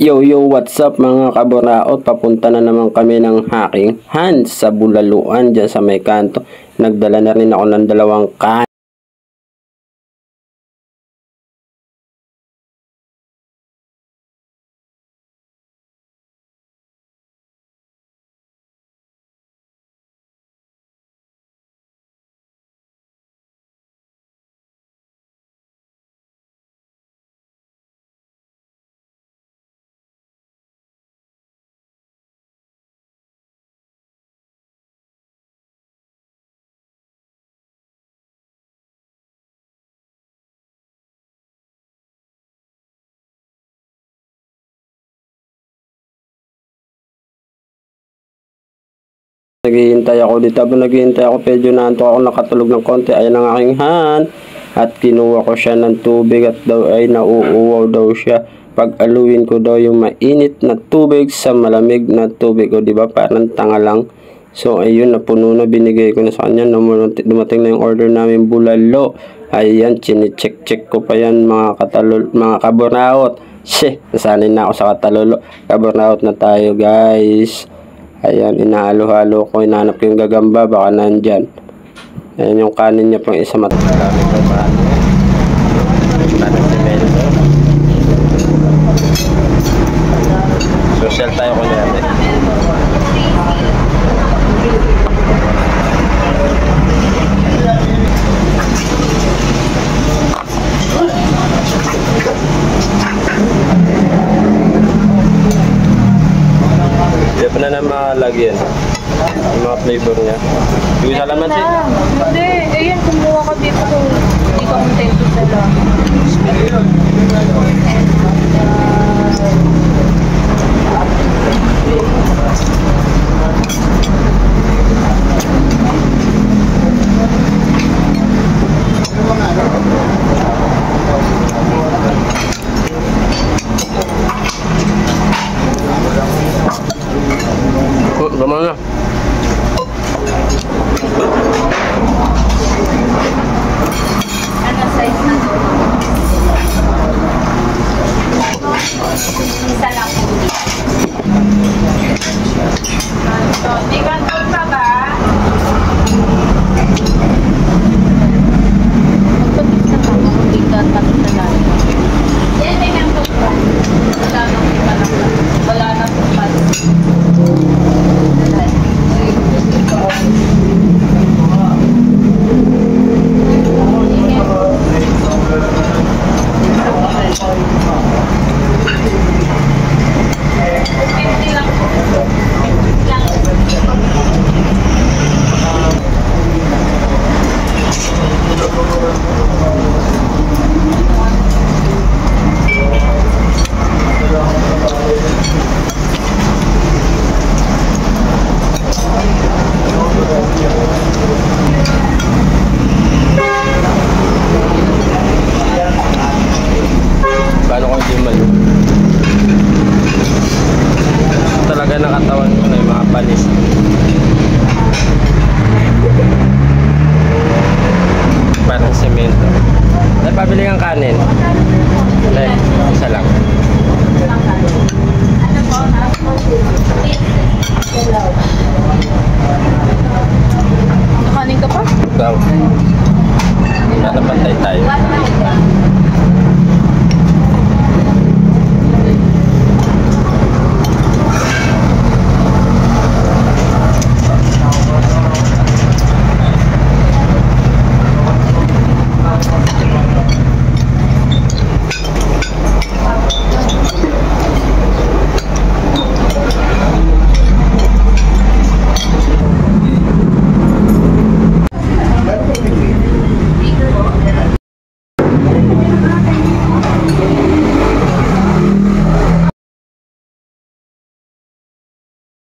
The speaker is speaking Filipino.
Yo, what's up mga kaburaot? Papunta na naman kami ng Hacking Hands sa Bulaluan dyan sa may kanto. Nagdala na rin ako ng 2 can. Naghihintay ako dito. Habang naghihintay ako, medyo naantok ako, nakatulog ng konti. Ayan ang aking hand. At kinuha ko siya ng tubig at daw ay nauuwaw daw siya. Pag-aluin ko daw yung mainit na tubig sa malamig na tubig. O diba, parang tanga lang. So ayun, napuno na, binigay ko na sa kanya. Dumating na yung order namin bulalo. Ayan, chine-check ko pa yan mga kaburnaot. Nasanay na ako sa kaburnaot na tayo guys. Ayan, inahalo-halo ko, inahanap ko yung gagamba, baka nandyan. Ayan yung kanin niya pang isa matagagamit ko pa. Kanin semento. Social tayo ko natin. Diyan pa na malagyan yung mga flavor niya. Yung salamansi. Hindi, ayun, kumuha ka dito kung hindi ka kontento sa lang. Gimana? Ano size na to? Isa lang.